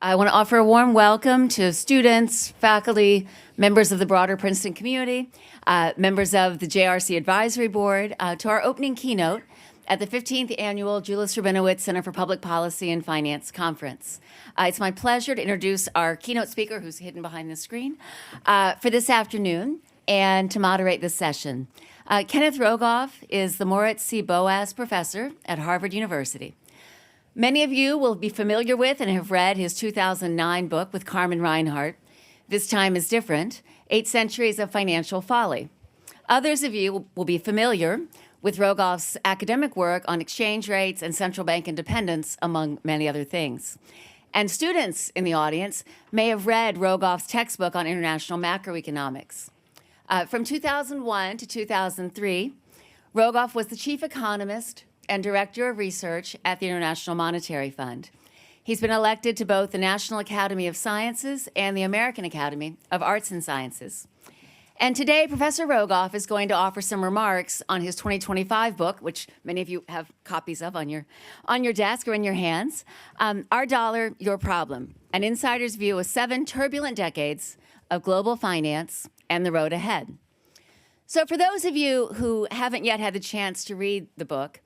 I want to offer a warm welcome to students, faculty, members of the broader Princeton community, members of the JRC Advisory Board, to our opening keynote at the 15th Annual Julis-Rabinowitz Center for Public Policy and Finance Conference. It's my pleasure to introduce our keynote speaker, who's hidden behind the screen, for this afternoon and to moderate this session. Kenneth Rogoff is the Mourits C. Boas Professor at Harvard University. Many of you will be familiar with and have read his 2009 book with Carmen Reinhart, This Time is Different, 8 Centuries of Financial Folly. Others of you will be familiar with Rogoff's academic work on exchange rates and central bank independence, among many other things. And students in the audience may have read Rogoff's textbook on international macroeconomics. From 2001 to 2003, Rogoff was the chief economist and Director of Research at the International Monetary Fund. He's been elected to both the National Academy of Sciences and the American Academy of Arts and Sciences. And today, Professor Rogoff is going to offer some remarks on his 2025 book, which many of you have copies of on your desk or in your hands, Our Dollar, Your Problem, an insider's view of 7 turbulent decades of global finance and the road ahead. So for those of you who haven't yet had the chance to read the book,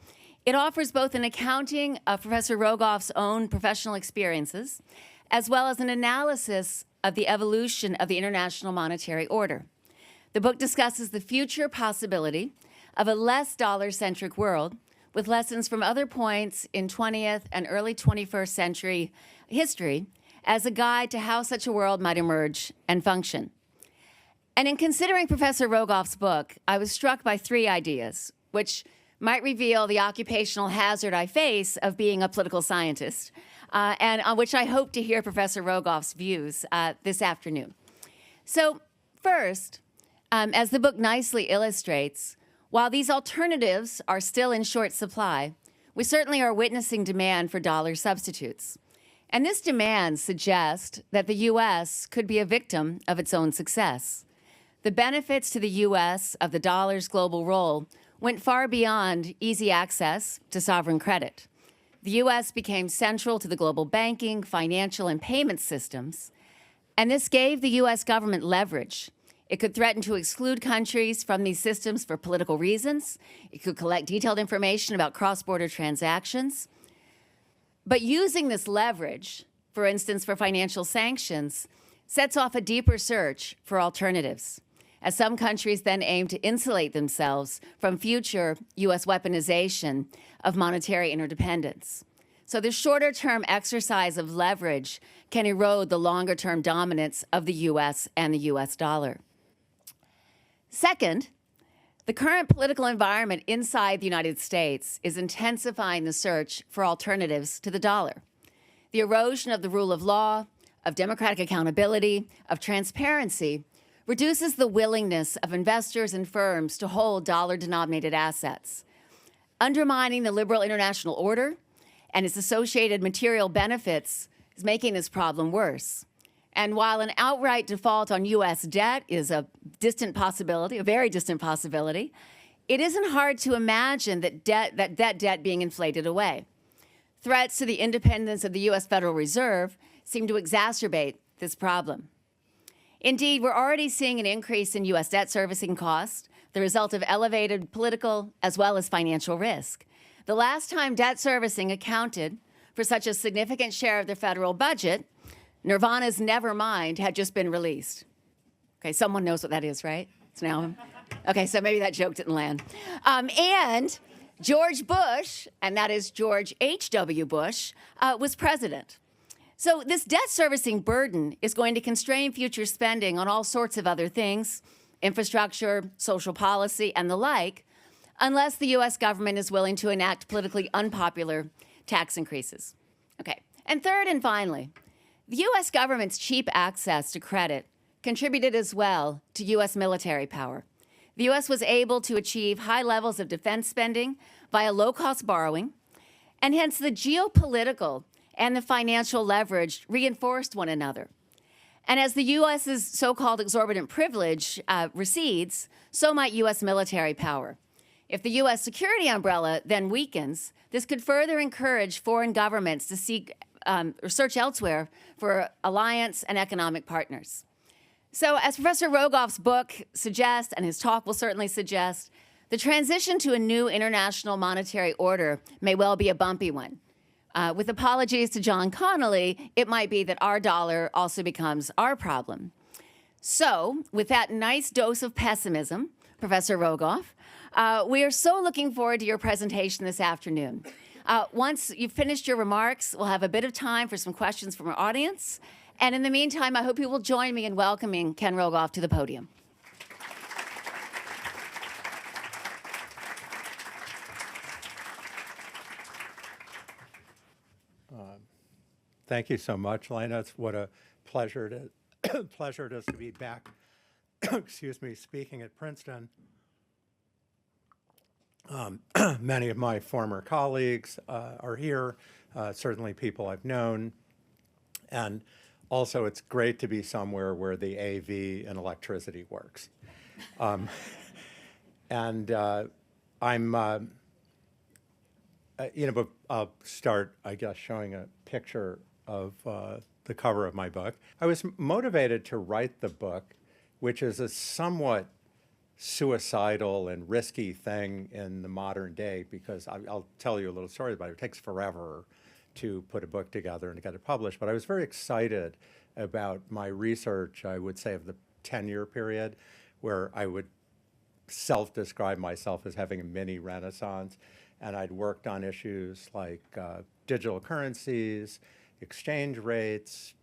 it offers both an accounting of Professor Rogoff's own professional experiences, as well as an analysis of the evolution of the international monetary order. The book discusses the future possibility of a less dollar-centric world with lessons from other points in 20th and early 21st century history as a guide to how such a world might emerge and function. And in considering Professor Rogoff's book, I was struck by 3 ideas, which might reveal the occupational hazard I face of being a political scientist, and on which I hope to hear Professor Rogoff's views this afternoon. So first, as the book nicely illustrates, while these alternatives are still in short supply, we certainly are witnessing demand for dollar substitutes. And this demand suggests that the U.S. could be a victim of its own success. The benefits to the U.S. of the dollar's global role went far beyond easy access to sovereign credit. The U.S. became central to the global banking, financial, and payment systems, and this gave the U.S. government leverage. It could threaten to exclude countries from these systems for political reasons. It could collect detailed information about cross-border transactions. But using this leverage, for instance, for financial sanctions, sets off a deeper search for alternatives, as some countries then aim to insulate themselves from future U.S. weaponization of monetary interdependence. So the shorter-term exercise of leverage can erode the longer-term dominance of the U.S. and the U.S. dollar. Second, the current political environment inside the United States is intensifying the search for alternatives to the dollar. The erosion of the rule of law, of democratic accountability, of transparency reduces the willingness of investors and firms to hold dollar-denominated assets, undermining the liberal international order and its associated material benefits is making this problem worse. And while an outright default on U.S. debt is a distant possibility, a very distant possibility, it isn't hard to imagine that debt being inflated away. Threats to the independence of the U.S. Federal Reserve seem to exacerbate this problem. Indeed, we're already seeing an increase in U.S. debt servicing costs, the result of elevated political as well as financial risk. The last time debt servicing accounted for such a significant share of the federal budget, Nirvana's Nevermind had just been released. Okay, someone knows what that is, right? It's now, okay, so maybe that joke didn't land. And George Bush, and that is George H.W. Bush, was president. So this debt servicing burden is going to constrain future spending on all sorts of other things, infrastructure, social policy, and the like, unless the U.S. government is willing to enact politically unpopular tax increases. Okay, and third and finally, the U.S. government's cheap access to credit contributed as well to U.S. military power. The U.S. was able to achieve high levels of defense spending via low-cost borrowing, and hence the geopolitical and the financial leverage reinforced one another. And as the U.S.'s so-called exorbitant privilege recedes, so might U.S. military power. If the U.S. security umbrella then weakens, this could further encourage foreign governments to seek or search elsewhere for alliance and economic partners. So as Professor Rogoff's book suggests, and his talk will certainly suggest, the transition to a new international monetary order may well be a bumpy one. With apologies to John Connolly, it might be that our dollar also becomes our problem. So, with that nice dose of pessimism, Professor Rogoff, we are so looking forward to your presentation this afternoon. Once you've finished your remarks, we'll have a bit of time for some questions from our audience. And in the meantime, I hope you will join me in welcoming Ken Rogoff to the podium. Thank you so much, Layna. It's what a pleasure it is to be back, excuse me, speaking at Princeton. Many of my former colleagues are here, certainly people I've known. And also, it's great to be somewhere where the AV and electricity works. I'm, but I'll start, I guess, showing a picture of the cover of my book. I was motivated to write the book, which is a somewhat suicidal and risky thing in the modern day, because I'll tell you a little story about it. It takes forever to put a book together and to get it published. But I was very excited about my research, I would say, of the 10-year period, where I would self-describe myself as having a mini renaissance. And I'd worked on issues like digital currencies, exchange rates,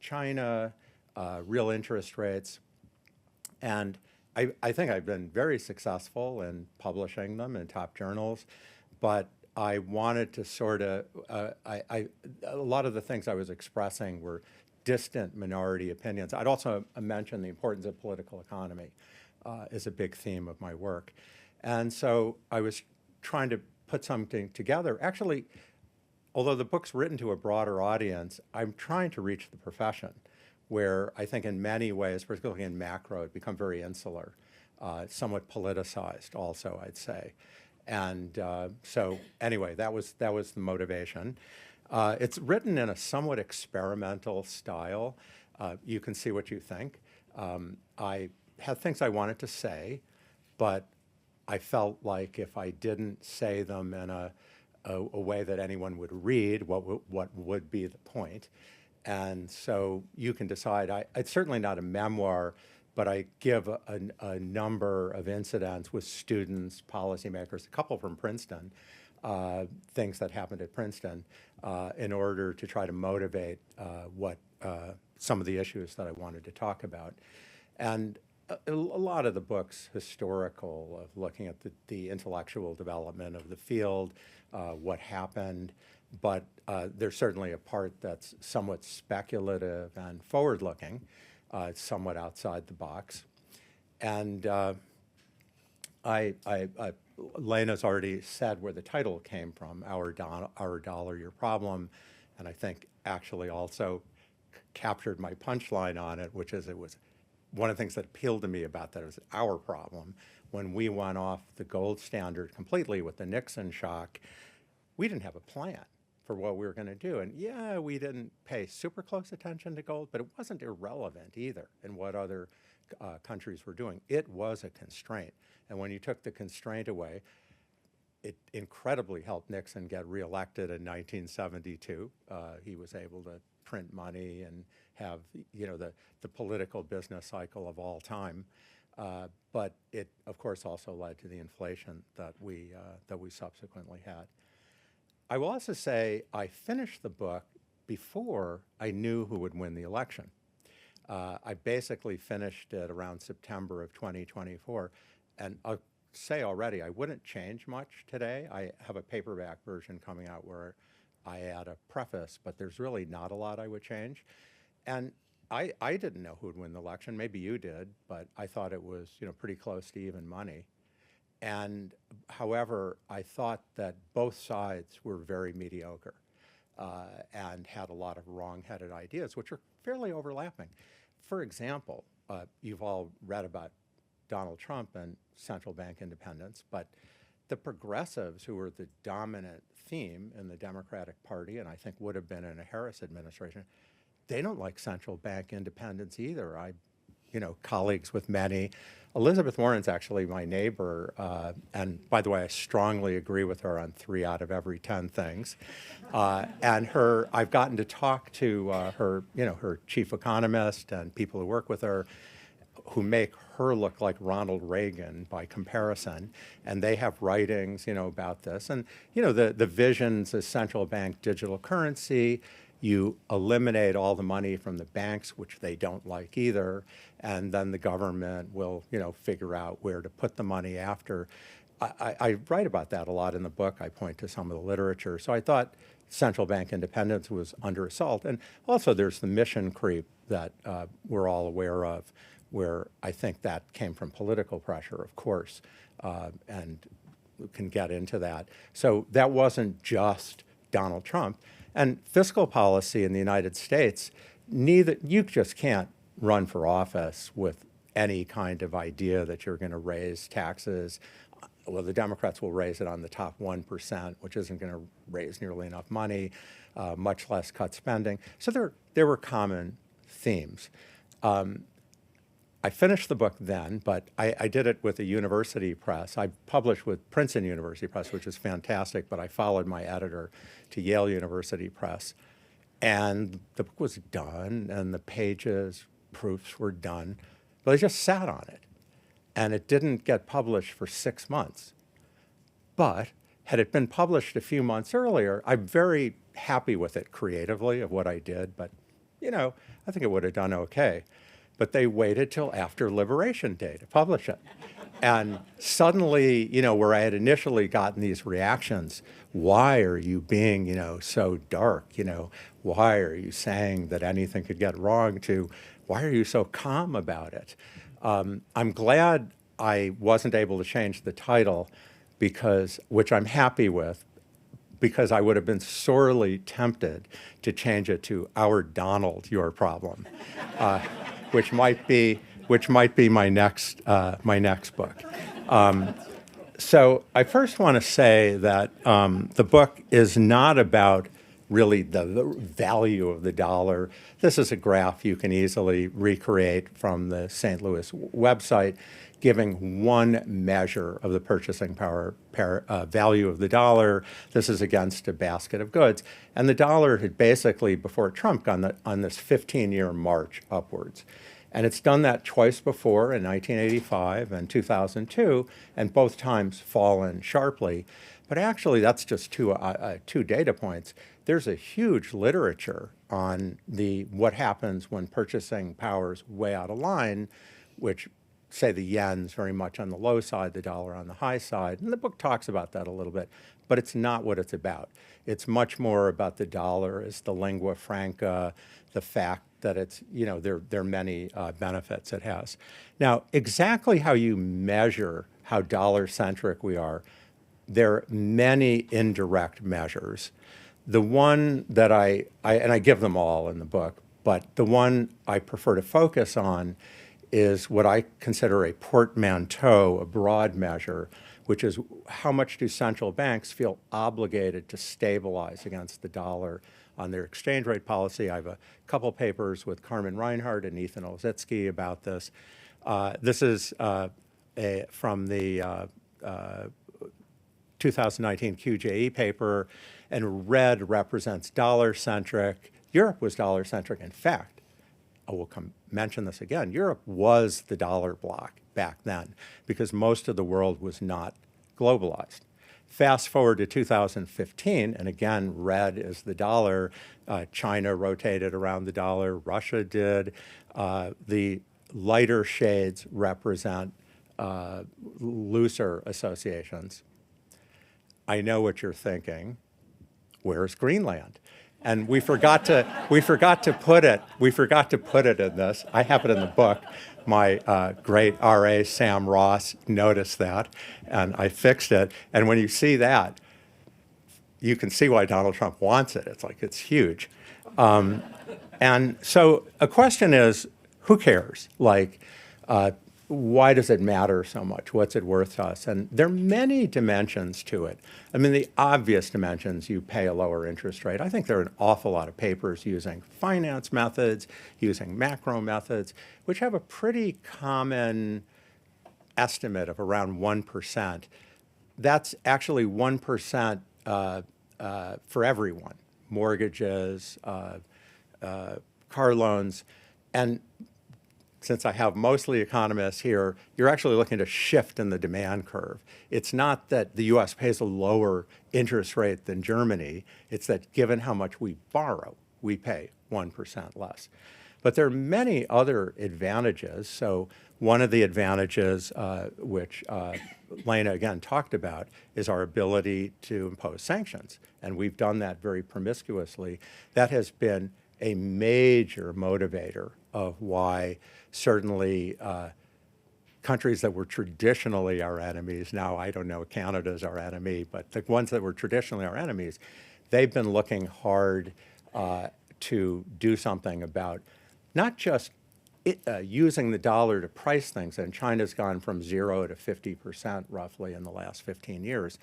China, real interest rates. And I think I've been very successful in publishing them in top journals, but I wanted to sort of, a lot of the things I was expressing were distant minority opinions. I'd also mention the importance of political economy is a big theme of my work. And so I was trying to put something together. Actually, although the book's written to a broader audience, I'm trying to reach the profession, where I think in many ways, particularly in macro, it become very insular, somewhat politicized also, I'd say. And so anyway, that was the motivation. It's written in a somewhat experimental style. You can see what you think. I had things I wanted to say, but I felt like if I didn't say them in a way that anyone would read, what would be the point? And so you can decide. It's certainly not a memoir, but I give a number of incidents with students, policymakers, a couple from Princeton, things that happened at Princeton, in order to try to motivate some of the issues that I wanted to talk about. And a lot of the book's historical, of looking at the intellectual development of the field, what happened, but there's certainly a part that's somewhat speculative and forward-looking, somewhat outside the box. And Layna's already said where the title came from, Our Dollar, Your Problem, and I think actually also captured my punchline on it, which is it was one of the things that appealed to me about that was our problem. When we went off the gold standard completely with the Nixon shock, we didn't have a plan for what we were going to do. And yeah, we didn't pay super close attention to gold, but it wasn't irrelevant either in what other countries were doing. It was a constraint. And when you took the constraint away, it incredibly helped Nixon get reelected in 1972. He was able to print money and have, the political business cycle of all time. But it, of course, also led to the inflation that we subsequently had. I will also say I finished the book before I knew who would win the election. I basically finished it around September of 2024. And I'll say already, I wouldn't change much today. I have a paperback version coming out where I add a preface, but there's really not a lot I would change. And I didn't know who would win the election. Maybe you did, but I thought it was pretty close to even money. And however, I thought that both sides were very mediocre and had a lot of wrong-headed ideas, which are fairly overlapping. For example, you've all read about Donald Trump and central bank independence, but the progressives, who were the dominant theme in the Democratic Party, and I think would have been in a Harris administration, they don't like central bank independence either. Colleagues with many. Elizabeth Warren's actually my neighbor, and by the way, I strongly agree with her on 3 out of every 10 things. And I've gotten to talk to her chief economist and people who work with her, who make her look like Ronald Reagan by comparison, and they have writings, about this. And, the vision's a central bank digital currency. You eliminate all the money from the banks, which they don't like either, and then the government will, figure out where to put the money after. I write about that a lot in the book. I point to some of the literature. So I thought central bank independence was under assault. And also there's the mission creep that we're all aware of, where I think that came from political pressure, of course, and we can get into that. So that wasn't just Donald Trump. And fiscal policy in the United States, you just can't run for office with any kind of idea that you're going to raise taxes. Well, the Democrats will raise it on the top 1%, which isn't going to raise nearly enough money, much less cut spending. So there were common themes. I finished the book then, but I did it with a university press. I published with Princeton University Press, which is fantastic, but I followed my editor to Yale University Press. And the book was done, and the pages, proofs were done, but I just sat on it. And it didn't get published for 6 months. But had it been published a few months earlier, I'm very happy with it creatively of what I did, but I think it would have done okay. But they waited till after Liberation Day to publish it. And suddenly, where I had initially gotten these reactions, why are you being, so dark? Why are you saying that anything could get wrong, to why are you so calm about it? I'm glad I wasn't able to change the title, which I'm happy with, because I would have been sorely tempted to change it to Our Donald, Your Problem. Which might be my next book. So I first want to say that the book is not about really the value of the dollar. This is a graph you can easily recreate from the St. Louis website, giving one measure of the purchasing power value of the dollar. This is against a basket of goods. And the dollar had basically, before Trump, gone on this 15-year march upwards. And it's done that twice before, in 1985 and 2002, and both times fallen sharply. But actually, that's just two data points. There's a huge literature on what happens when purchasing power's way out of line, which say the yen's very much on the low side, the dollar on the high side. And the book talks about that a little bit, but it's not what it's about. It's much more about the dollar as the lingua franca, the fact that it's, there are many benefits it has. Now, exactly how you measure how dollar-centric we are, there are many indirect measures. The one that and I give them all in the book, but the one I prefer to focus on is what I consider a portmanteau, a broad measure, which is how much do central banks feel obligated to stabilize against the dollar on their exchange rate policy. I have a couple papers with Carmen Reinhardt and Ethan Olszewski about this. This is from the 2019 QJE paper, and red represents dollar-centric. Europe was dollar-centric. In fact, I will mention this again, Europe was the dollar bloc back then because most of the world was not globalized. Fast forward to 2015, and again, red is the dollar. China rotated around the dollar. Russia did. The lighter shades represent looser associations. I know what you're thinking. Where's Greenland? And we forgot to put it in this. I have it in the book. My great RA, Sam Ross, noticed that, and I fixed it. And when you see that, you can see why Donald Trump wants it. It's huge. And so a question is, who cares? why does it matter so much? What's it worth to us? And there are many dimensions to it. I mean, the obvious dimensions, you pay a lower interest rate. I think there are an awful lot of papers using finance methods, using macro methods, which have a pretty common estimate of around 1%. That's actually 1% for everyone, mortgages, car loans. And since I have mostly economists here, you're actually looking at a shift in the demand curve. It's not that the US pays a lower interest rate than Germany. It's that given how much we borrow, we pay 1% less. But there are many other advantages. So one of the advantages, which Layna again talked about, is our ability to impose sanctions. And we've done that very promiscuously. That has been a major motivator of why certainly countries that were traditionally our enemies, now I don't know, Canada's our enemy, but the ones that were traditionally our enemies, they've been looking hard to do something about not just using the dollar to price things, and China's gone from 0 to 50% roughly in the last 15 years,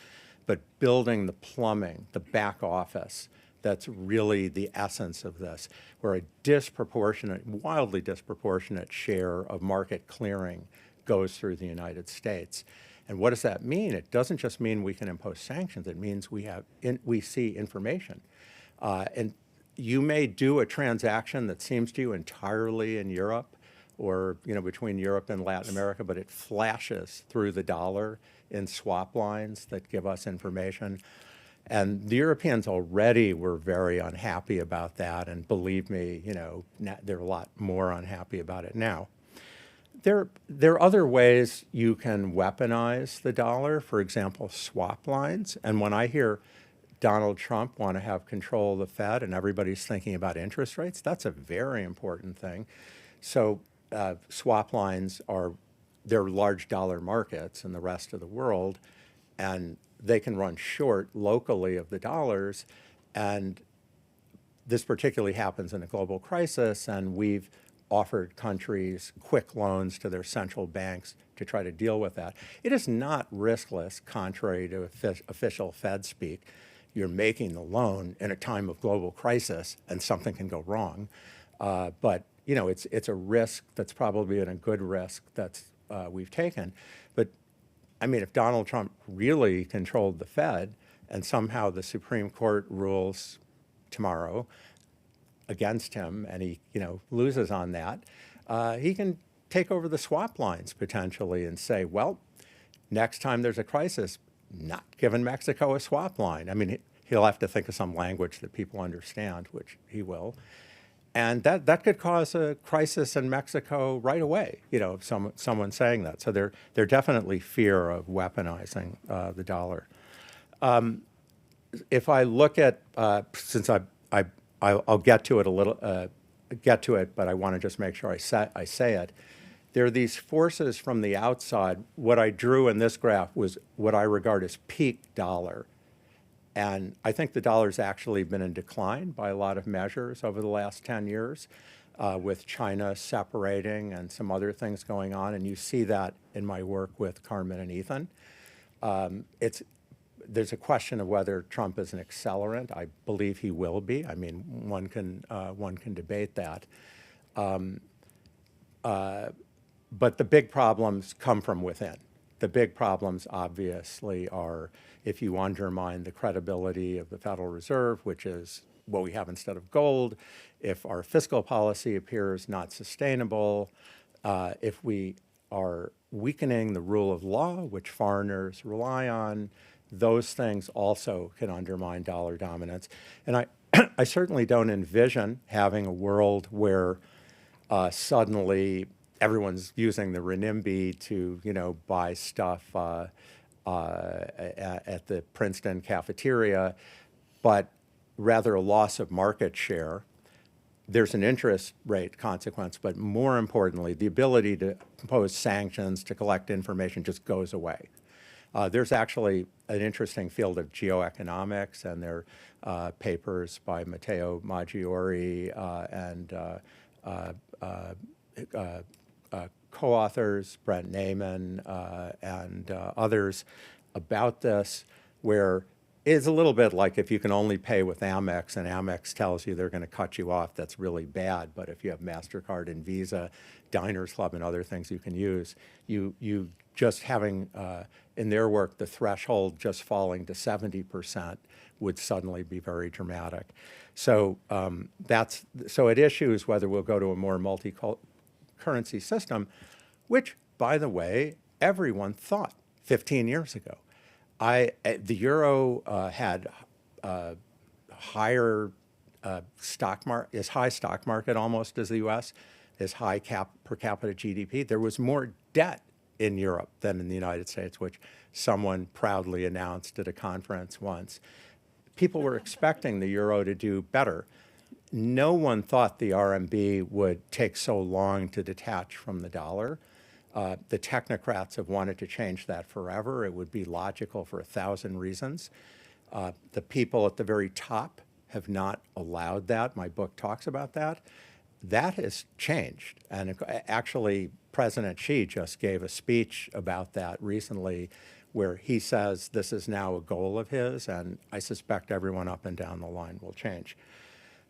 but building the plumbing, the back office, that's really the essence of this, where a disproportionate, wildly disproportionate share of market clearing goes through the United States. And what does that mean? It doesn't just mean we can impose sanctions. It means we see information. And you may do a transaction that seems to you entirely in Europe or between Europe and Latin America, but it flashes through the dollar in swap lines that give us information. And the Europeans already were very unhappy about that, and believe me, they're a lot more unhappy about it now. There are other ways you can weaponize the dollar, for example, swap lines. And when I hear Donald Trump want to have control of the Fed and everybody's thinking about interest rates, that's a very important thing. So swap lines they're large dollar markets in the rest of the world, and they can run short locally of the dollars. And this particularly happens in a global crisis, and we've offered countries quick loans to their central banks to try to deal with that. It is not riskless, contrary to official Fed speak. You're making the loan in a time of global crisis, and something can go wrong. But it's a risk that's probably been a good risk that's we've taken. But I mean, if Donald Trump really controlled the Fed and somehow the Supreme Court rules tomorrow against him and he loses on that, he can take over the swap lines potentially and say, well, next time there's a crisis, not giving Mexico a swap line. I mean, he'll have to think of some language that people understand, which he will. And that could cause a crisis in Mexico right away, if someone saying that. So there definitely fear of weaponizing the dollar. If I look at, since I'll get to it a little, but I want to just make sure I say it. There are these forces from the outside. What I drew in this graph was what I regard as peak dollar. And I think the dollar's actually been in decline by a lot of measures over the last 10 years, with China separating and some other things going on. And you see that in my work with Carmen and Ethan. There's a question of whether Trump is an accelerant. I believe he will be. I mean, one can debate that. But the big problems come from within. The big problems, obviously, are if you undermine the credibility of the Federal Reserve, which is what we have instead of gold, if our fiscal policy appears not sustainable, if we are weakening the rule of law, which foreigners rely on, those things also can undermine dollar dominance. And I certainly don't envision having a world where suddenly everyone's using the renminbi to, buy stuff at the Princeton cafeteria, but rather a loss of market share. There's an interest rate consequence, but more importantly, the ability to impose sanctions, to collect information just goes away. There's actually an interesting field of geoeconomics, and there are papers by Matteo Maggiore and co-authors, Brent Naiman and others, about this, where it's a little bit like if you can only pay with Amex and Amex tells you they're going to cut you off, that's really bad. But if you have MasterCard and Visa, Diners Club and other things you can use, you just having, in their work, the threshold just falling to 70% would suddenly be very dramatic. So so it issues whether we'll go to a more multi-currency system, which, by the way, everyone thought 15 years ago. The euro had higher stock market, as high stock market almost as the U.S., as high per capita GDP. There was more debt in Europe than in the United States, which someone proudly announced at a conference once. People were expecting the euro to do better. No one thought the RMB would take so long to detach from the dollar. The technocrats have wanted to change that forever. It would be logical for 1,000 reasons. The people at the very top have not allowed that. My book talks about that. That has changed. And actually, President Xi just gave a speech about that recently where he says this is now a goal of his, and I suspect everyone up and down the line will change.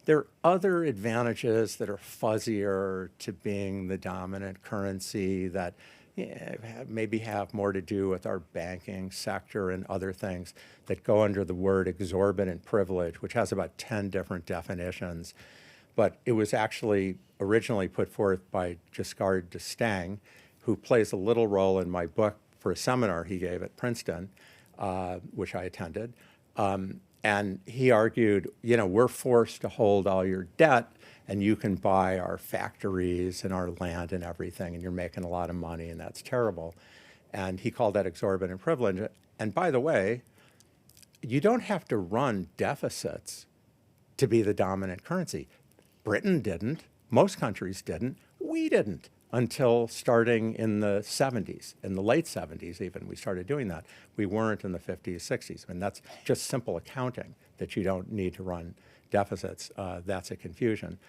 There are other advantages that are fuzzier to being the dominant currency that maybe have more to do with our banking sector and other things that go under the word exorbitant privilege, which has about 10 different definitions. But it was actually originally put forth by Giscard d'Estaing, who plays a little role in my book for a seminar he gave at Princeton, which I attended. And he argued, we're forced to hold all your debt and you can buy our factories and our land and everything and you're making a lot of money and that's terrible. And he called that exorbitant privilege. And by the way, you don't have to run deficits to be the dominant currency. Britain didn't, most countries didn't, we didn't until starting in the 70s, in the late 70s even, we started doing that. We weren't in the 50s, 60s. And that's just simple accounting, that you don't need to run deficits. That's a confusion.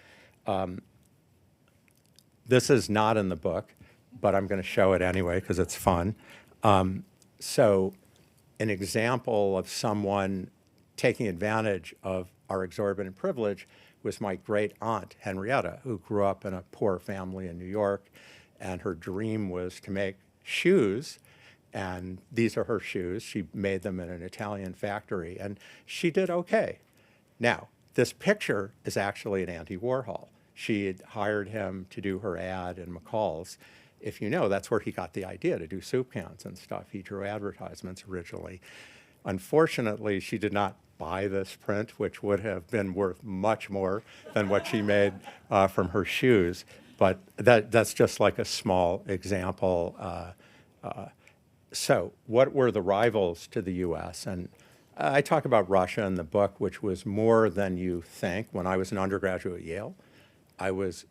This is not in the book, but I'm going to show it anyway because it's fun. So an example of someone taking advantage of our exorbitant privilege was my great aunt, Henrietta, who grew up in a poor family in New York, and her dream was to make shoes, and these are her shoes. She made them in an Italian factory, and she did okay. Now, this picture is actually an Andy Warhol. She had hired him to do her ad in McCall's. If you know, that's where he got the idea to do soup cans and stuff. He drew advertisements originally. Unfortunately, she did not buy this print, which would have been worth much more than what she made from her shoes. But that's just like a small example. So what were the rivals to the U.S.? And I talk about Russia in the book, which was more than you think. When I was an undergraduate at Yale, it was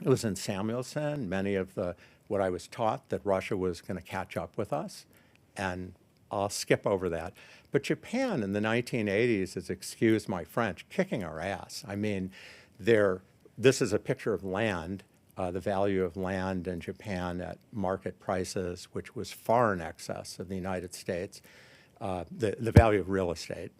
in Samuelson, what I was taught that Russia was going to catch up with us. And I'll skip over that. But Japan in the 1980s is, excuse my French, kicking our ass. I mean, this is a picture of land, the value of land in Japan at market prices, which was far in excess of the United States. The value of real estate,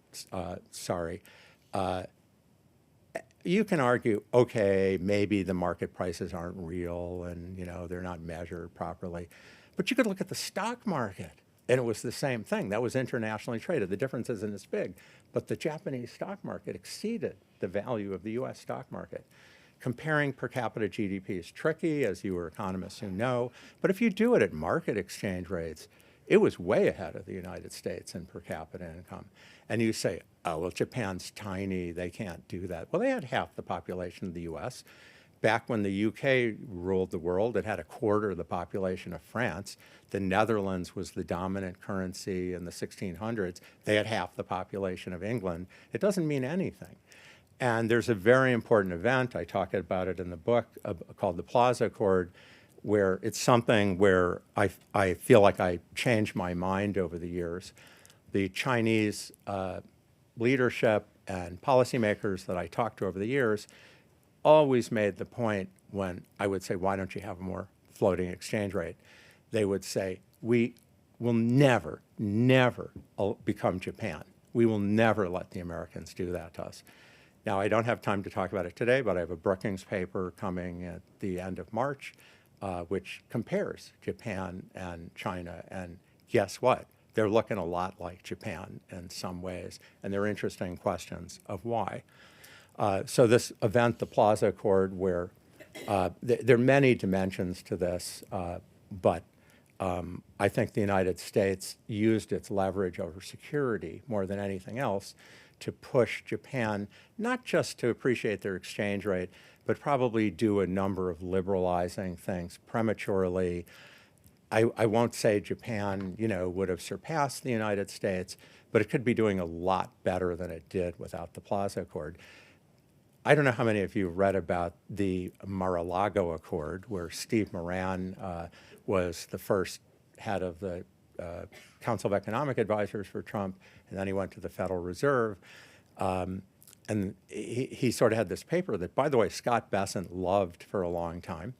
you can argue, okay, maybe the market prices aren't real and they're not measured properly. But you could look at the stock market. And it was the same thing. That was internationally traded. The difference isn't as big. But the Japanese stock market exceeded the value of the U.S. stock market. Comparing per capita GDP is tricky, as you are economists who know. But if you do it at market exchange rates, it was way ahead of the United States in per capita income. And you say, oh, well, Japan's tiny. They can't do that. Well, they had half the population of the U.S. Back when the UK ruled the world, it had a quarter of the population of France. The Netherlands was the dominant currency in the 1600s. They had half the population of England. It doesn't mean anything. And there's a very important event, I talk about it in the book, called the Plaza Accord, where it's something where I feel like I changed my mind over the years. The Chinese leadership and policymakers that I talked to over the years always made the point when I would say, why don't you have a more floating exchange rate, they would say, we will never, never become Japan. We will never let the Americans do that to us. Now, I don't have time to talk about it today, but I have a Brookings paper coming at the end of March, which compares Japan and China. And guess what? They're looking a lot like Japan in some ways, and they're interesting questions of why. So this event, the Plaza Accord, where there are many dimensions to this, but I think the United States used its leverage over security more than anything else to push Japan, not just to appreciate their exchange rate, but probably do a number of liberalizing things prematurely. I won't say Japan, would have surpassed the United States, but it could be doing a lot better than it did without the Plaza Accord. I don't know how many of you read about the Mar-a-Lago Accord, where Steve Moran was the first head of the Council of Economic Advisors for Trump, and then he went to the Federal Reserve. And he sort of had this paper that, by the way, Scott Bessent loved for a long time,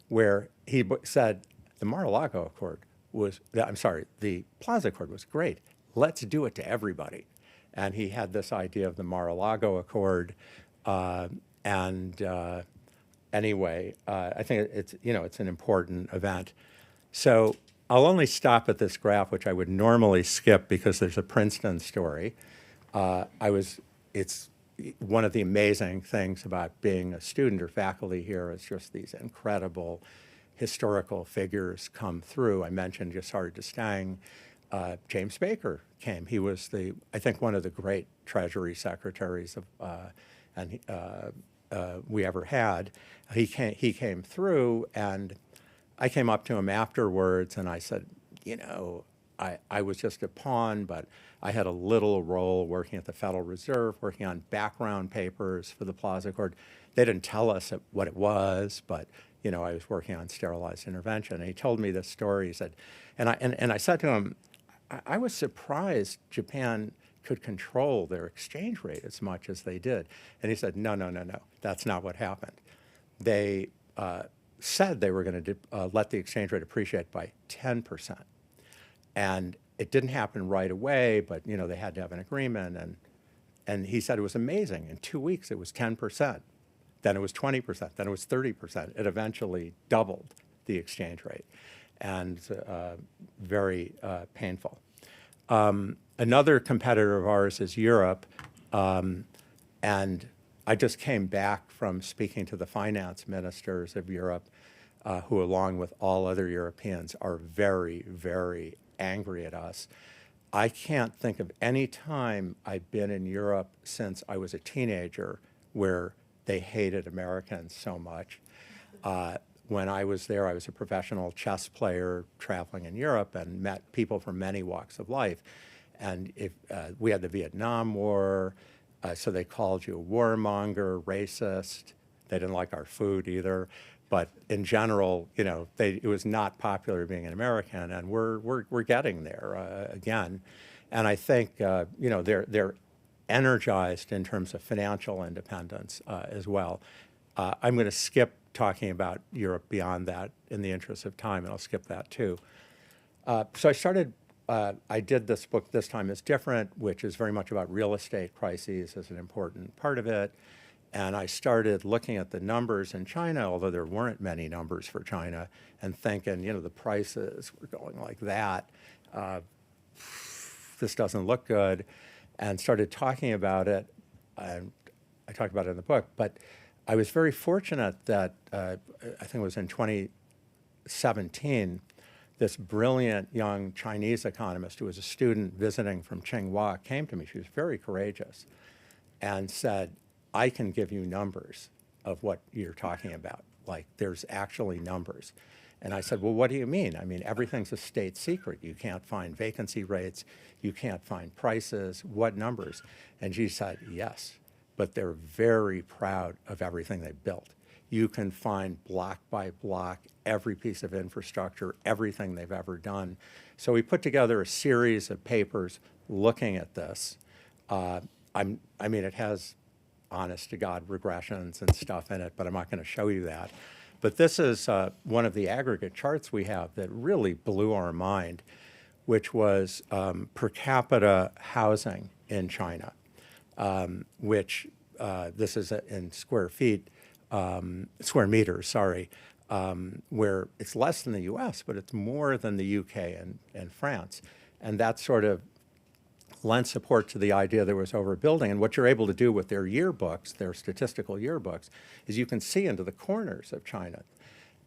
where he said, the Mar-a-Lago Accord the Plaza Accord was great. Let's do it to everybody. And he had this idea of the Mar-a-Lago Accord. Anyway, I think it's an important event. So I'll only stop at this graph, which I would normally skip because there's a Princeton story. It's one of the amazing things about being a student or faculty here is just these incredible historical figures come through. I mentioned Jassar D'Estaing. James Baker came. He was I think one of the great Treasury secretaries we ever had. He came through, and I came up to him afterwards, and I said, I was just a pawn, but I had a little role working at the Federal Reserve, working on background papers for the Plaza Accord. They didn't tell us what it was, but I was working on sterilized intervention. And he told me this story. He said, and I said to him, I was surprised Japan could control their exchange rate as much as they did. And he said, no, that's not what happened. They said they were going to let the exchange rate appreciate by 10%. And it didn't happen right away, but they had to have an agreement. And he said it was amazing. In 2 weeks, it was 10%. Then it was 20%. Then it was 30%. It eventually doubled the exchange rate, and very painful. Another competitor of ours is Europe, and I just came back from speaking to the finance ministers of Europe, who, along with all other Europeans, are very, very angry at us. I can't think of any time I've been in Europe since I was a teenager where they hated Americans so much. When I was there, I was a professional chess player traveling in Europe and met people from many walks of life. And we had the Vietnam War, so they called you a warmonger, racist. They didn't like our food either. But in general, it was not popular being an American, and we're getting there again. And I think they're energized in terms of financial independence as well. I'm going to skip talking about Europe beyond that in the interest of time, and I'll skip that too. So I did this book, This Time is Different, which is very much about real estate crises as an important part of it. And I started looking at the numbers in China, although there weren't many numbers for China, and thinking, the prices were going like that. This doesn't look good, and started talking about it. And I talk about it in the book, but I was very fortunate that I think it was in 2017, this brilliant young Chinese economist who was a student visiting from Tsinghua came to me. She was very courageous and said, I can give you numbers of what you're talking about. Like, there's actually numbers. And I said, well, what do you mean? I mean, everything's a state secret. You can't find vacancy rates. You can't find prices. What numbers? And she said, yes, but they're very proud of everything they built. You can find block by block every piece of infrastructure, everything they've ever done. So we put together a series of papers looking at this. It has honest to God regressions and stuff in it, but I'm not going to show you that. But this is one of the aggregate charts we have that really blew our mind, which was per capita housing in China, which this is in square meters, sorry, where it's less than the US, but it's more than the UK and France. And that sort of lent support to the idea there was overbuilding. And what you're able to do with their yearbooks, their statistical yearbooks, is you can see into the corners of China.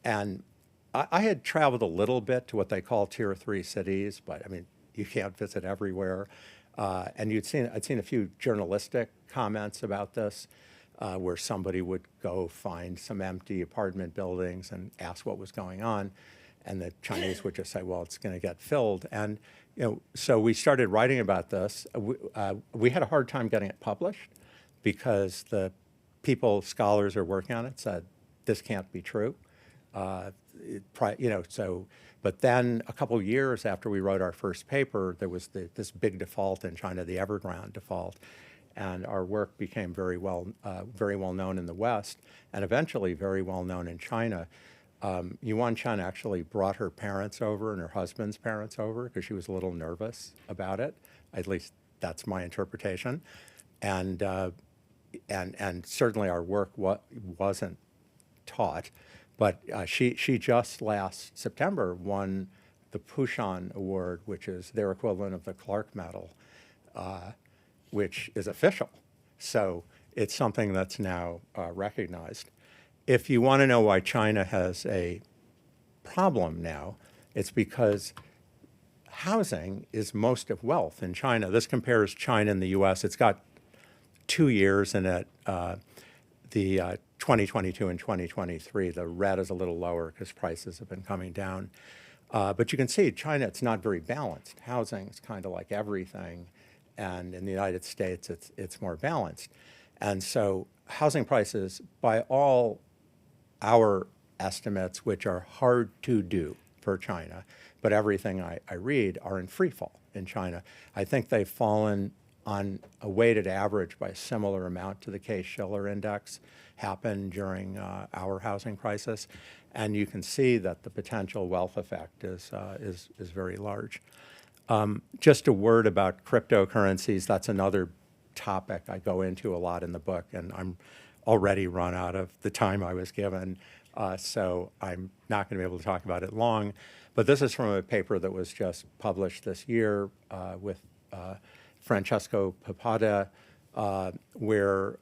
And I had traveled a little bit to what they call tier 3 cities, but I mean, you can't visit everywhere. And I'd seen a few journalistic comments about this, where somebody would go find some empty apartment buildings and ask what was going on. And the Chinese would just say, well, it's going to get filled. And so we started writing about this. We had a hard time getting it published because the scholars are working on it, said this can't be true. But then a couple of years after we wrote our first paper, there was this big default in China, the Evergrande default, and our work became very well known in the West, and eventually very well known in China. Yuan Chen actually brought her parents over and her husband's parents over because she was a little nervous about it. At least that's my interpretation, and certainly our work wasn't taught. But she just last September won the Pushan Award, which is their equivalent of the Clark Medal, which is official. So it's something that's now recognized. If you want to know why China has a problem now, it's because housing is most of wealth in China. This compares China and the US. It's got 2 years in it. The 2022 and 2023, the red is a little lower because prices have been coming down. But you can see China, it's not very balanced. Housing is kind of like everything. And in the United States, it's more balanced. And so housing prices, by all our estimates, which are hard to do for China, but everything I read are in free fall in China. I think they've fallen on a weighted average by a similar amount to the Case-Shiller index happened during our housing crisis. And you can see that the potential wealth effect is very large. Just a word about cryptocurrencies. That's another topic I go into a lot in the book, and I'm already run out of the time I was given, so I'm not going to be able to talk about it long. But this is from a paper that was just published this year with Francesco Papada, where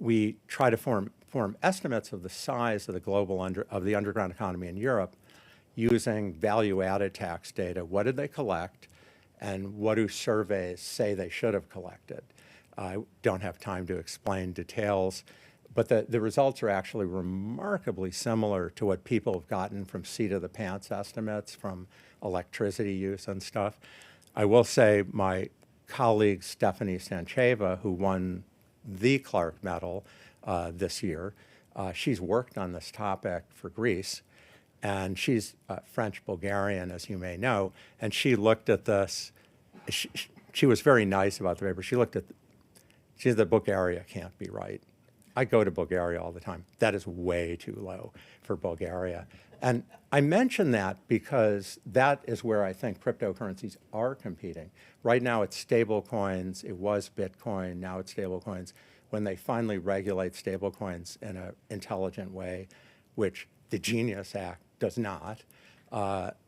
we try to form estimates of the size of the global of the underground economy in Europe using value-added tax data. What did they collect, and what do surveys say they should have collected? I don't have time to explain details, but the results are actually remarkably similar to what people have gotten from seat-of-the-pants estimates from electricity use and stuff. I will say my colleague Stephanie Stancheva, who won the Clark Medal this year, she's worked on this topic for Greece, and she's French-Bulgarian, as you may know, and she looked at this. She was very nice about the paper. She said the Bulgaria can't be right. I go to Bulgaria all the time. That is way too low for Bulgaria. And I mention that because that is where I think cryptocurrencies are competing. Right now it's stable coins. It was Bitcoin. Now it's stable coins. When they finally regulate stable coins in an intelligent way, which the Genius Act does not,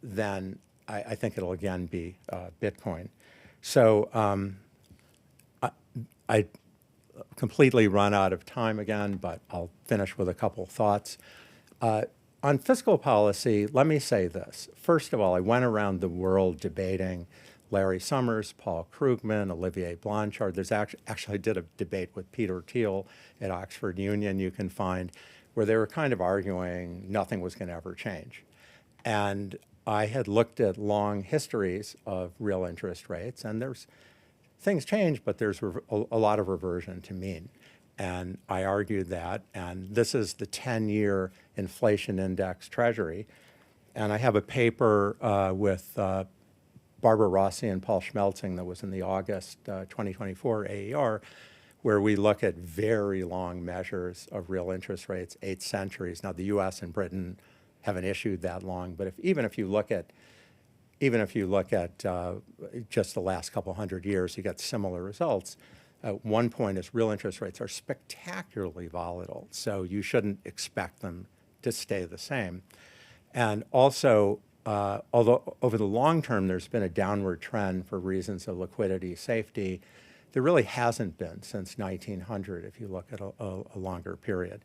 then I think it'll again be Bitcoin. So I completely run out of time again, but I'll finish with a couple thoughts. On fiscal policy, let me say this. First of all, I went around the world debating Larry Summers, Paul Krugman, Olivier Blanchard. There's actually I did a debate with Peter Thiel at Oxford Union, you can find, where they were kind of arguing nothing was going to ever change. And I had looked at long histories of real interest rates, and things change, but there's a lot of reversion to mean. And I argued that, and this is the 10-year inflation index treasury. And I have a paper with Barbara Rossi and Paul Schmelzing that was in the August 2024 AER, where we look at very long measures of real interest rates, 8 centuries. Now, the U.S. and Britain haven't issued that long, but even if you look at just the last couple hundred years, you get similar results. One point is real interest rates are spectacularly volatile, so you shouldn't expect them to stay the same. And also, although over the long term there's been a downward trend for reasons of liquidity, safety, there really hasn't been since 1900 if you look at a longer period.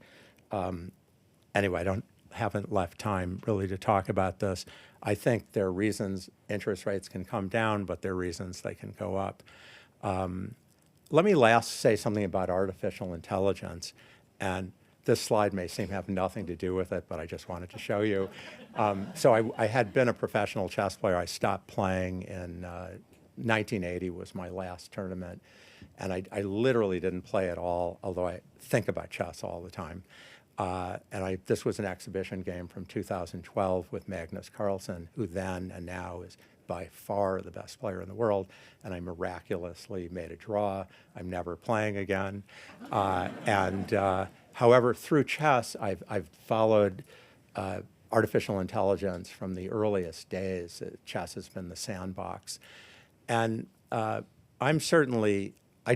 Anyway, haven't left time really to talk about this. I think there are reasons interest rates can come down, but there are reasons they can go up. Let me last say something about artificial intelligence. And this slide may seem to have nothing to do with it, but I just wanted to show you. So I had been a professional chess player. I stopped playing in 1980 was my last tournament. And I literally didn't play at all, although I think about chess all the time. This was an exhibition game from 2012 with Magnus Carlsen, who then and now is by far the best player in the world, and I miraculously made a draw. I'm never playing again. However, through chess, I've followed artificial intelligence from the earliest days. Chess has been the sandbox. And I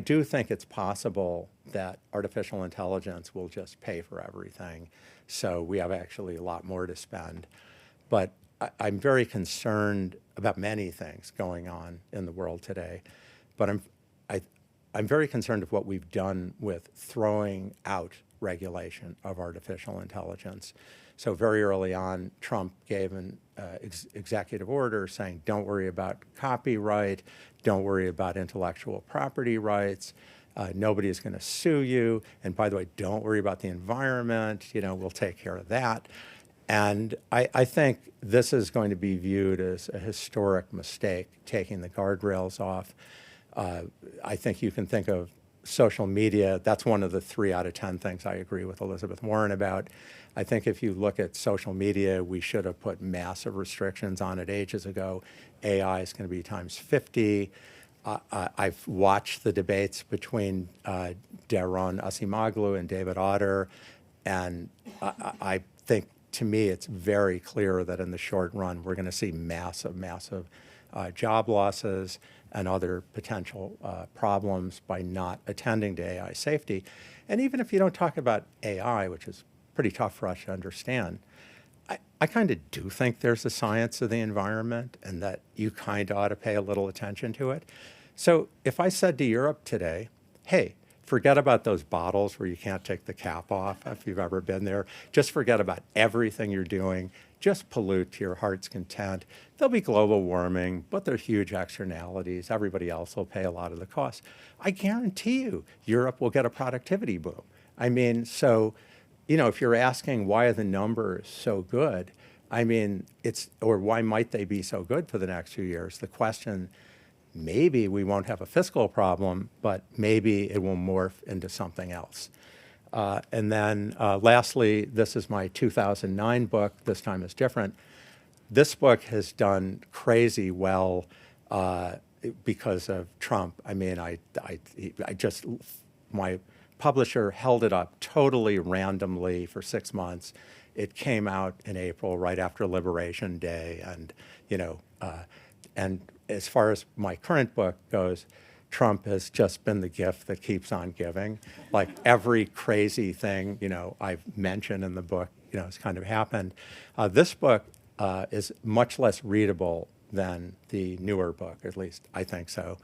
do think it's possible that artificial intelligence will just pay for everything. So we have actually a lot more to spend. But I'm very concerned about many things going on in the world today. But I'm very concerned of what we've done with throwing out regulation of artificial intelligence. So very early on, Trump gave an executive order saying, don't worry about copyright, don't worry about intellectual property rights, nobody is going to sue you, and by the way, don't worry about the environment, we'll take care of that. And I think this is going to be viewed as a historic mistake, taking the guardrails off. I think you can think of social media. That's one of the 3 out of 10 things I agree with Elizabeth Warren about. I think if you look at social media, we should have put massive restrictions on it ages ago. AI is going to be times 50. I've watched the debates between Daron Acemoglu and David Otter, and I think, to me, it's very clear that in the short run, we're going to see massive job losses and other potential problems by not attending to AI safety. And even if you don't talk about AI, which is pretty tough for us to understand, I kind of do think there's a science of the environment and that you kind of ought to pay a little attention to it. So if I said to Europe today, hey, forget about those bottles where you can't take the cap off, if you've ever been there. Just forget about everything you're doing. Just pollute to your heart's content. There'll be global warming, but there's huge externalities. Everybody else will pay a lot of the costs. I guarantee you, Europe will get a productivity boom. I mean, so, if you're asking why are the numbers so good, or why might they be so good for the next few years? The question, maybe we won't have a fiscal problem, but maybe it will morph into something else. And then lastly, this is my 2009 book. This time is different. This book has done crazy well because of Trump. My publisher held it up totally randomly for 6 months. It came out in April, right after Liberation Day, and and as far as my current book goes, Trump has just been the gift that keeps on giving. Like every crazy thing, I've mentioned in the book, has kind of happened. This book is much less readable than the newer book, at least I think so.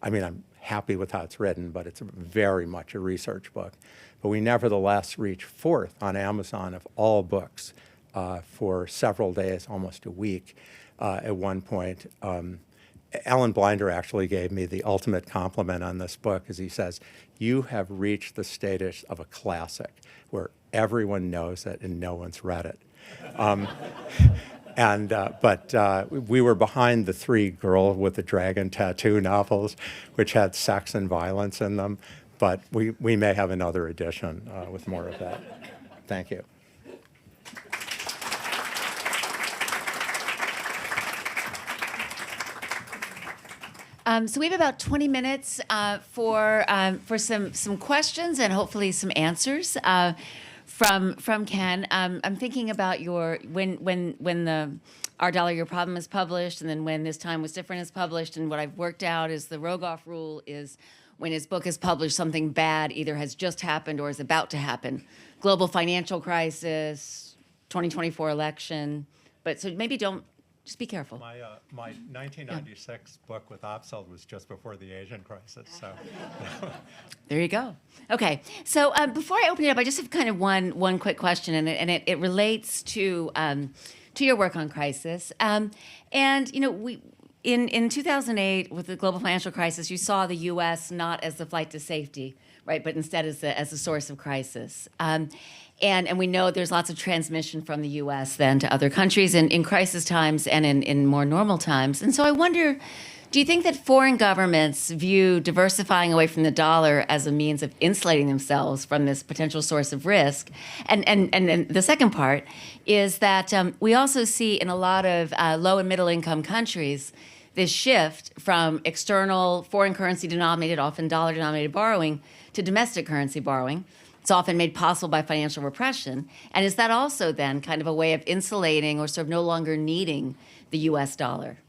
I'm happy with how it's written, but it's very much a research book. But we nevertheless reached 4th on Amazon of all books for several days, almost a week at one point. Alan Blinder actually gave me the ultimate compliment on this book, as he says, you have reached the status of a classic where everyone knows it and no one's read it. But we were behind the 3 Girl with the Dragon Tattoo novels, which had sex and violence in them. But we may have another edition with more of that. Thank you. So we have about 20 minutes for some questions and hopefully some answers from Ken. I'm thinking about when the Our Dollar Your Problem is published, and then when This Time Was Different is published, and what I've worked out is the Rogoff rule is when his book is published, something bad either has just happened or is about to happen. Global financial crisis, 2024 election. But so maybe just be careful. My 1996 book with Opseld was just before the Asian crisis, so. There you go. Okay, so before I open it up, I just have kind of one quick question, and it relates to your work on crisis. And we in 2008 with the global financial crisis, you saw the U.S. not as the flight to safety, right, but instead as a source of crisis. And we know there's lots of transmission from the U.S. then to other countries in crisis times and in more normal times. And so I wonder, do you think that foreign governments view diversifying away from the dollar as a means of insulating themselves from this potential source of risk? And the second part is that we also see in a lot of low and middle income countries this shift from external foreign currency denominated, often dollar denominated borrowing, to domestic currency borrowing. It's often made possible by financial repression. And is that also then kind of a way of insulating or sort of no longer needing the US dollar?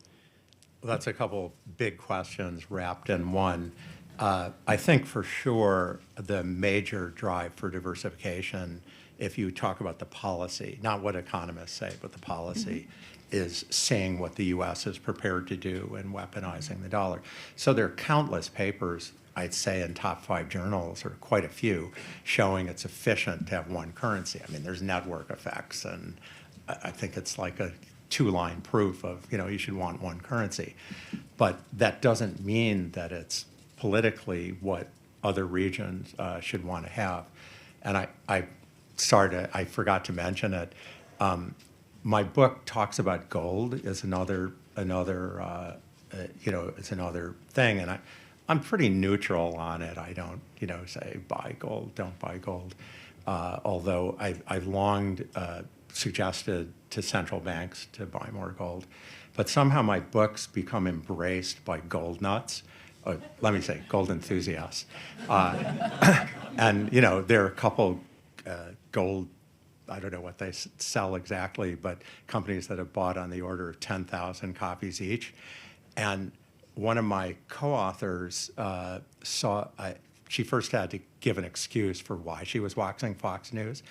Well, that's a couple big questions wrapped in one. I think for sure the major drive for diversification, if you talk about the policy, not what economists say, but the policy, is saying what the U.S. is prepared to do in weaponizing the dollar. So there are countless papers, I'd say, in top 5 journals, or quite a few, showing it's efficient to have one currency. I mean, there's network effects, and I think it's like a 2-line proof of, you should want one currency. But that doesn't mean that it's politically what other regions should want to have. And I forgot to mention it. My book talks about gold as another it's another thing, and I'm pretty neutral on it. I don't say buy gold, don't buy gold, although I've long suggested to central banks to buy more gold, but somehow my books become embraced by gold nuts. Let me say gold enthusiasts, and there are a couple gold. I don't know what they sell exactly, but companies that have bought on the order of 10,000 copies each. And one of my co-authors she first had to give an excuse for why she was watching Fox News,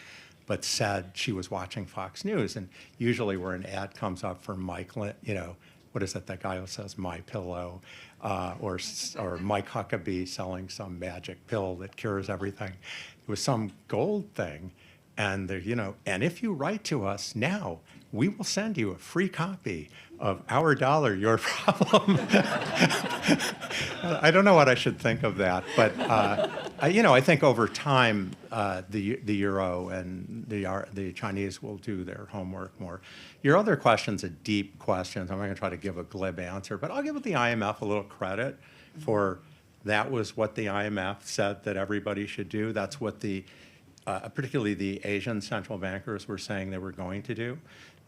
but said she was watching Fox News. And usually where an ad comes up for Mike, what is it, that guy who says My Pillow, or Mike Huckabee selling some magic pill that cures everything. It was some gold thing. And and if you write to us now, we will send you a free copy of Our Dollar, Your Problem. I don't know what I should think of that, but I think over time the euro and the Chinese will do their homework more. Your other question's a deep question. I'm not going to try to give a glib answer, but I'll give the IMF a little credit for that was what the IMF said that everybody should do. That's what particularly the Asian central bankers were saying they were going to do,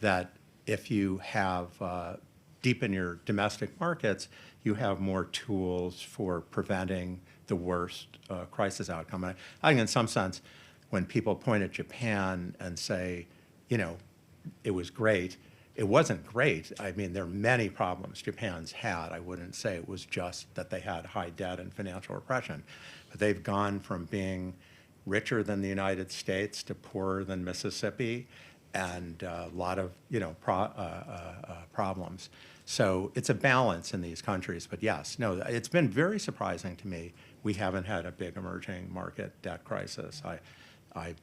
that if you have deepen your domestic markets, you have more tools for preventing the worst crisis outcome. And I think in some sense, when people point at Japan and say, it was great, it wasn't great. I mean, there are many problems Japan's had. I wouldn't say it was just that they had high debt and financial repression, but they've gone from being richer than the United States to poorer than Mississippi, and a lot of problems. So it's a balance in these countries. But yes, no, it's been very surprising to me. We haven't had a big emerging market debt crisis. I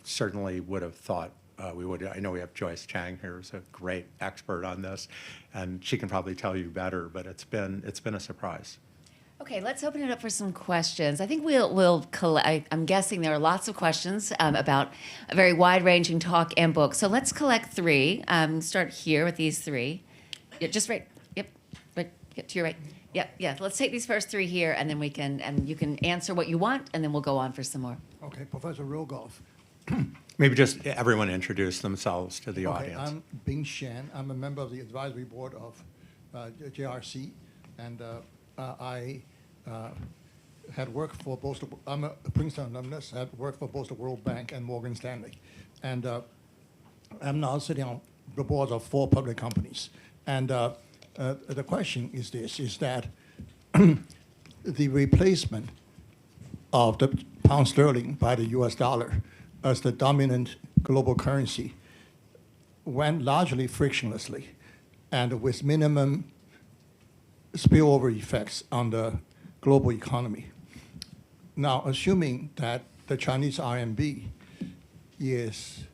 certainly would have thought we would. I know we have Joyce Chang here, who's a great expert on this, and she can probably tell you better. But it's been a surprise. Okay, let's open it up for some questions. I think I'm guessing there are lots of questions about a very wide-ranging talk and book. So let's collect 3. Start here with these 3. Yeah, just right. Yep. Right. Get to your right. Yep. Yeah. Let's take these first 3 here, and then you can answer what you want, and then we'll go on for some more. Okay, Professor Rogoff. Maybe just everyone introduce themselves to the audience. I'm Bing Shen. I'm a member of the advisory board of JRC. and I had worked for both. I'm a Princeton alumnus. Had worked for both the World Bank and Morgan Stanley, and I'm now sitting on the boards of 4 public companies. And the question is this: is that the replacement of the pound sterling by the U.S. dollar as the dominant global currency went largely frictionlessly and with minimum spillover effects on the global economy. Now, assuming that the Chinese RMB is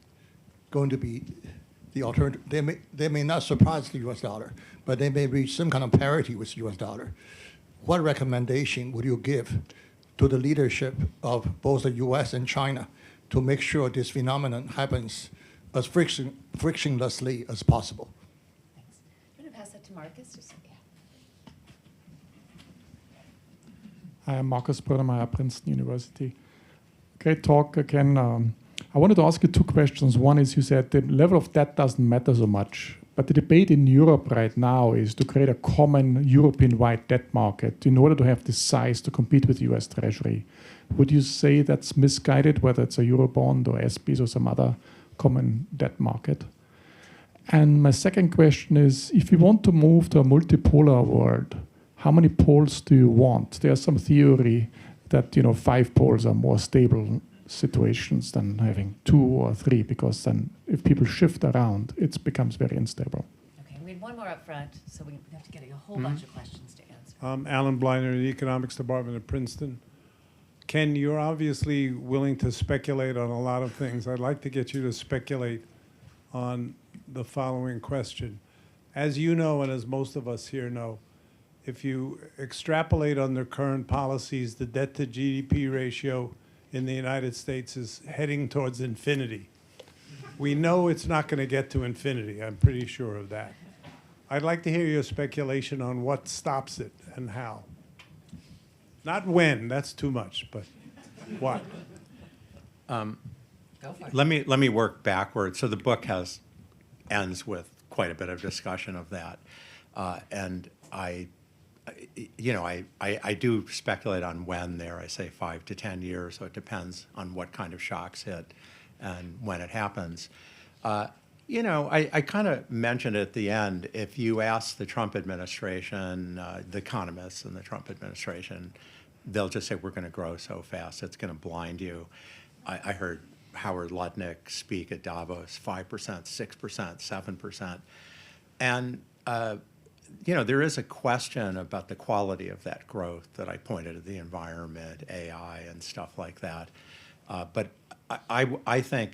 going to be the alternative, they may not surpass the US dollar, but they may reach some kind of parity with US dollar. What recommendation would you give to the leadership of both the US and China to make sure this phenomenon happens as frictionlessly as possible? Thanks. I'm going to pass that to Marcus. Hi, I'm Marcus Brödermeier, Princeton University. Great talk again. I wanted to ask you 2 questions. One is, you said the level of debt doesn't matter so much, but the debate in Europe right now is to create a common European-wide debt market in order to have the size to compete with the US Treasury. Would you say that's misguided, whether it's a Eurobond or SPs or some other common debt market? And my second question is, if you want to move to a multipolar world, how many poles do you want? There's some theory that 5 poles are more stable situations than having 2 or 3, because then if people shift around, it becomes very unstable. Okay, we had one more up front, so we have to get a whole bunch of questions to answer. Alan Bliner in the Economics Department at Princeton. Ken, you're obviously willing to speculate on a lot of things. I'd like to get you to speculate on the following question. As you know, and as most of us here know, if you extrapolate under current policies, the debt to GDP ratio in the United States is heading towards infinity. We know it's not going to get to infinity. I'm pretty sure of that. I'd like to hear your speculation on what stops it and how. Not when, that's too much, but what? Go for it. Let me work backwards. So the book ends with quite a bit of discussion of that, and I do speculate on when there. I say 5 to 10 years, so it depends on what kind of shocks hit and when it happens. I kind of mentioned at the end, if you ask the Trump administration, the economists in the Trump administration, they'll just say, we're going to grow so fast, it's going to blind you. I heard Howard Lutnick speak at Davos, 5%, 6%, 7%. And there is a question about the quality of that growth that I pointed at, the environment, AI, and stuff like that. But I think,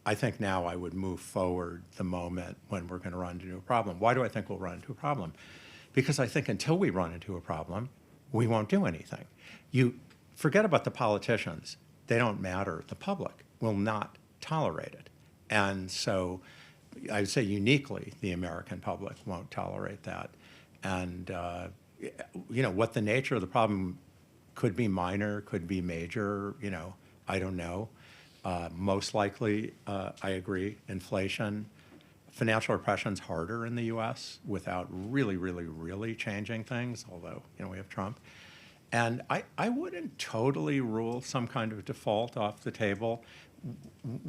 I think now I would move forward the moment when we're going to run into a problem. Why do I think we'll run into a problem? Because I think until we run into a problem, we won't do anything. You forget about the politicians. They don't matter. The public will not tolerate it. And so I would say uniquely, the American public won't tolerate that. And, what the nature of the problem could be minor, could be major, I don't know. Most likely, I agree, inflation. Financial repression's harder in the U.S. without really, really, really changing things, although, we have Trump. And I wouldn't totally rule some kind of default off the table.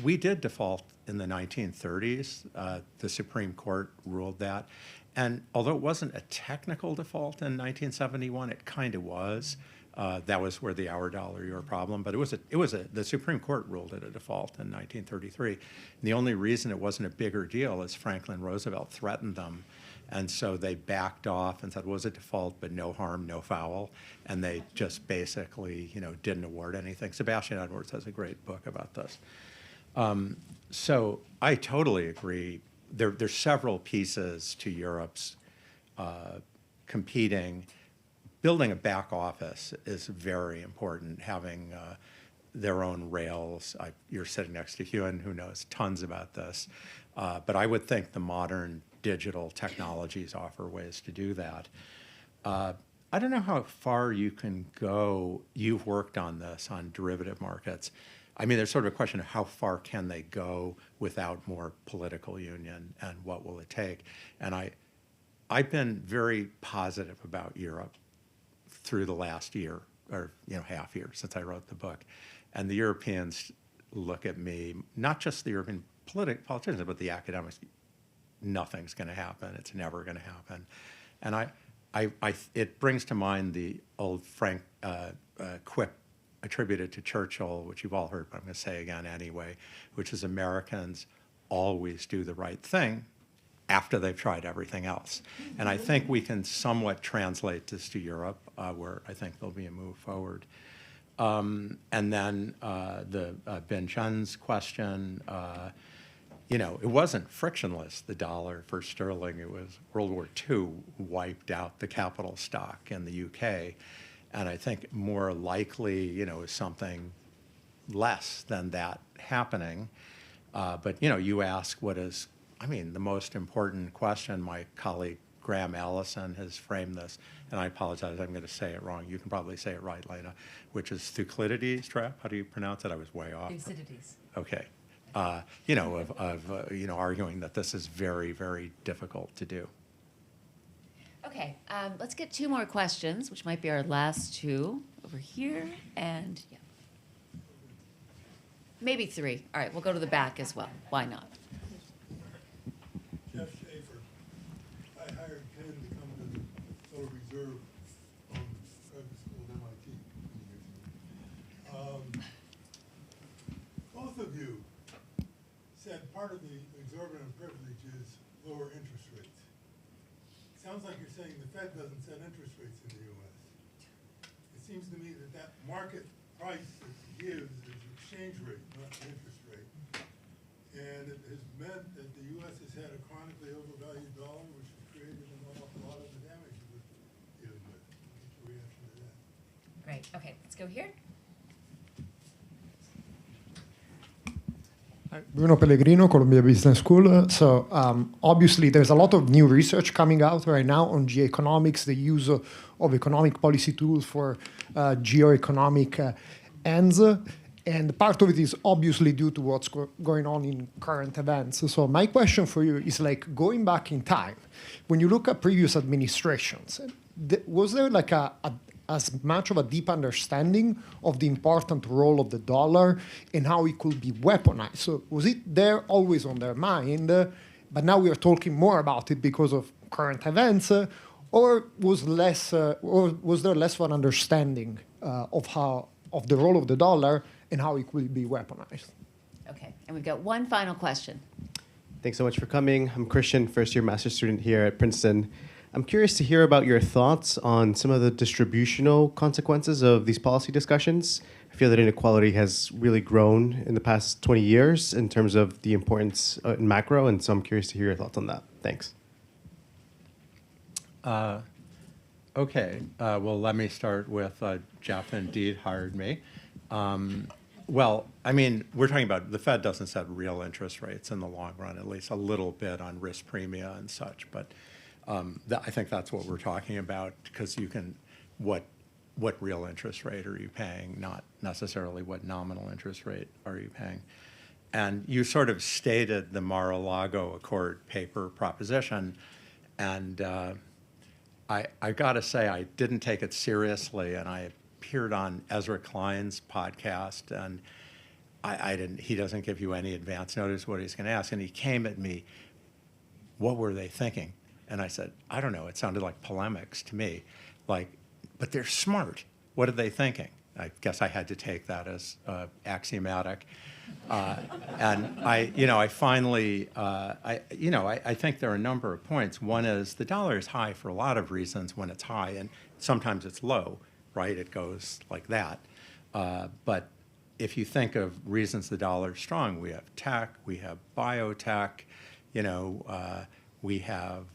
We did default in the 1930s. The Supreme Court ruled that. And although it wasn't a technical default in 1971, it kind of was. That was where the our dollar, your problem. But the Supreme Court ruled it a default in 1933. And the only reason it wasn't a bigger deal is Franklin Roosevelt threatened them. And so they backed off and said, well, it was a default, but no harm, no foul. And they just basically, didn't award anything. Sebastian Edwards has a great book about this. So I totally agree. There's several pieces to Europe's competing. Building a back office is very important, having their own rails. You're sitting next to Ewan, who knows tons about this. But I would think the modern digital technologies offer ways to do that. I don't know how far you can go. You've worked on this, on derivative markets. I mean, there's sort of a question of how far can they go without more political union, and what will it take? And I've been very positive about Europe through the last year, or half year since I wrote the book, and the Europeans look at me, not just the European politicians, but the academics. Nothing's going to happen. It's never going to happen, and it brings to mind the old Frank quip attributed to Churchill, which you've all heard, but I'm going to say again anyway, which is Americans always do the right thing after they've tried everything else. And I think we can somewhat translate this to Europe, where I think there'll be a move forward. And then the Ben Chen's question, it wasn't frictionless, the dollar for sterling. It was World War II wiped out the capital stock in the UK. And I think more likely, is something less than that happening. But, you ask what is, the most important question. My colleague Graham Allison has framed this, and I apologize, I'm going to say it wrong. You can probably say it right, Layna, which is Thucydides' trap. How do you pronounce it? I was way off. Thucydides. Okay. Arguing that this is very, very difficult to do. Okay, let's get two more questions, which might be our last two over here, and maybe three. All right, we'll go to the back as well. Why not? Jeff Schaefer. I hired Ken to come to the Federal Reserve graduate school at MIT many years ago. Both of you said part of the exorbitant privilege is lower interest rates. Sounds like you're saying the Fed doesn't set interest rates in the U.S. It seems to me that market price that it gives is exchange rate, not the interest rate. And it has meant that the U.S. has had a chronically overvalued dollar, which has created an awful lot of the damage it was dealing with. What's your reaction to that? Great. Okay, let's go here. Bruno Pellegrino, Columbia Business School. So obviously there's a lot of new research coming out right now on geoeconomics, the use of economic policy tools for geoeconomic ends. And part of it is obviously due to what's going on in current events. So my question for you is like going back in time, when you look at previous administrations, was there like as much of a deep understanding of the important role of the dollar and how it could be weaponized? So was it there always on their mind, but now we are talking more about it because of current events, or was there less of an understanding of the role of the dollar and how it could be weaponized? Okay, and we've got one final question. Thanks so much for coming. I'm Christian, first-year master's student here at Princeton. I'm curious to hear about your thoughts on some of the distributional consequences of these policy discussions. I feel that inequality has really grown in the past 20 years in terms of the importance in macro, and so I'm curious to hear your thoughts on that. Thanks. Okay, well, let me start with Jeff indeed hired me. Well, we're talking about the Fed doesn't set real interest rates in the long run, at least a little bit on risk premia and such, but I think that's what we're talking about, because you can, what real interest rate are you paying, not necessarily what nominal interest rate are you paying. And you sort of stated the Mar-a-Lago Accord paper proposition, and I got to say I didn't take it seriously, and I appeared on Ezra Klein's podcast, and he doesn't give you any advance notice what he's going to ask, and he came at me, what were they thinking? And I said, I don't know, it sounded like polemics to me, but they're smart. What are they thinking? I guess I had to take that as axiomatic. And I finally, I think there are a number of points. One is the dollar is high for a lot of reasons when it's high, and sometimes it's low, right? It goes like that. But if you think of reasons the dollar is strong, we have tech, we have biotech, we have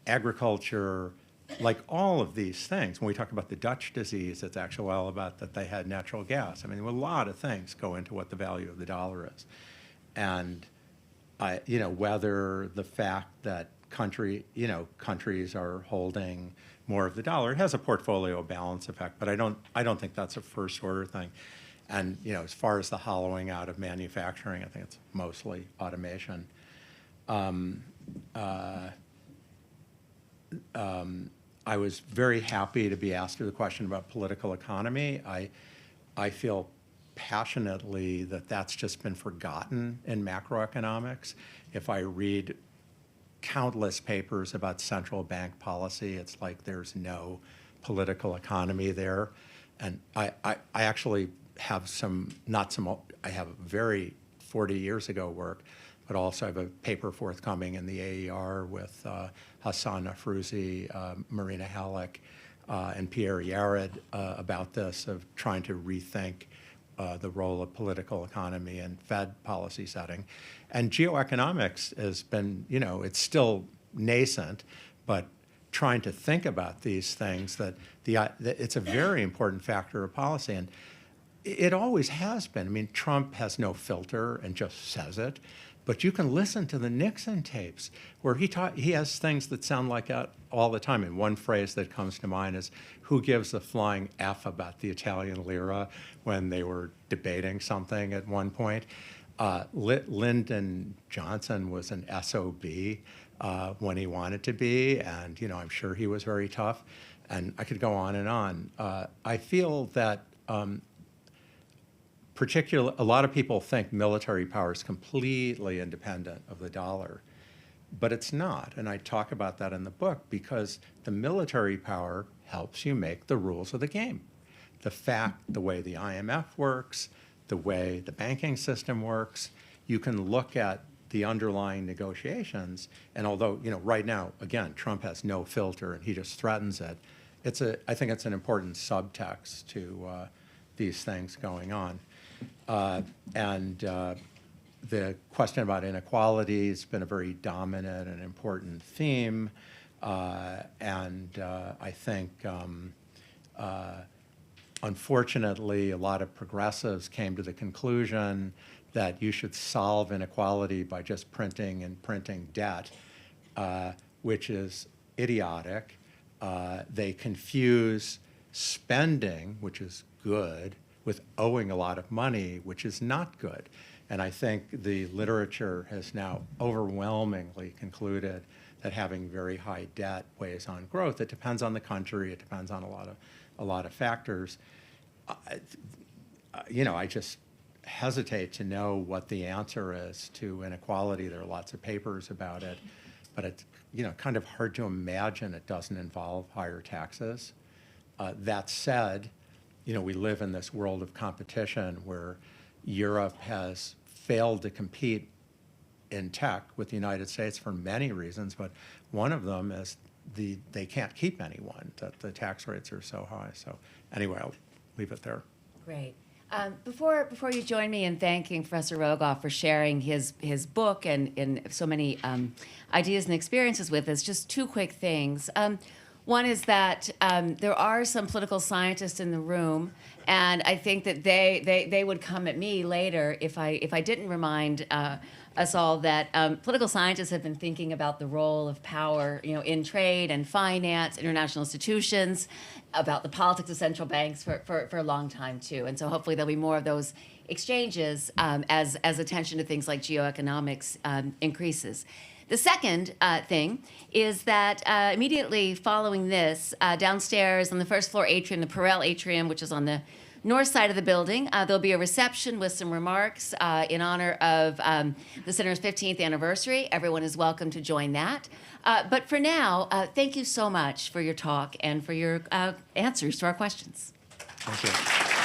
agriculture, like all of these things. When we talk about the Dutch disease, it's actually all about that they had natural gas. A lot of things go into what the value of the dollar is. And, whether the fact that countries are holding more of the dollar, it has a portfolio balance effect, but I don't think that's a first order thing. And, as far as the hollowing out of manufacturing, I think it's mostly automation. I was very happy to be asked the question about political economy. I feel passionately that that's just been forgotten in macroeconomics. If I read countless papers about central bank policy, it's like there's no political economy there. And I actually have I have very 40 years ago work, but also I have a paper forthcoming in the AER with Hassan Nafrouzi, Marina Halleck, and Pierre Yared about this, of trying to rethink the role of political economy and Fed policy setting. And geoeconomics has been, it's still nascent, but trying to think about these things, that it's a very important factor of policy. And it always has been. I mean, Trump has no filter and just says it. But you can listen to the Nixon tapes where he has things that sound like that all the time. And one phrase that comes to mind is, who gives a flying F about the Italian lira, when they were debating something at one point. Lyndon Johnson was an SOB when he wanted to be, and I'm sure he was very tough. And I could go on and on. I feel that a lot of people think military power is completely independent of the dollar, but it's not. And I talk about that in the book, because the military power helps you make the rules of the game. The way the IMF works, the way the banking system works, you can look at the underlying negotiations. And although, right now, again, Trump has no filter and he just threatens it, I think it's an important subtext to these things going on. The question about inequality has been a very dominant and important theme. I think, unfortunately, a lot of progressives came to the conclusion that you should solve inequality by just printing debt, which is idiotic. They confuse spending, which is good, with owing a lot of money, which is not good. And I think the literature has now overwhelmingly concluded that having very high debt weighs on growth. It depends on the country. It depends on a lot of factors. I just hesitate to know what the answer is to inequality. There are lots of papers about it, but it's kind of hard to imagine it doesn't involve higher taxes. That said, we live in this world of competition where Europe has failed to compete in tech with the United States for many reasons, but one of them is they can't keep anyone, that the tax rates are so high. So anyway, I'll leave it there. Great. Before you join me in thanking Professor Rogoff for sharing his book and so many ideas and experiences with us, just two quick things. One is that there are some political scientists in the room, and I think that they would come at me later if I didn't remind us all that political scientists have been thinking about the role of power, in trade and finance, international institutions, about the politics of central banks for a long time too. And so hopefully there'll be more of those exchanges as attention to things like geoeconomics increases. The second thing is that immediately following this, downstairs on the first floor atrium, the Perel Atrium, which is on the north side of the building, there'll be a reception with some remarks in honor of the Center's 15th anniversary. Everyone is welcome to join that. But for now, thank you so much for your talk and for your answers to our questions. Thank you.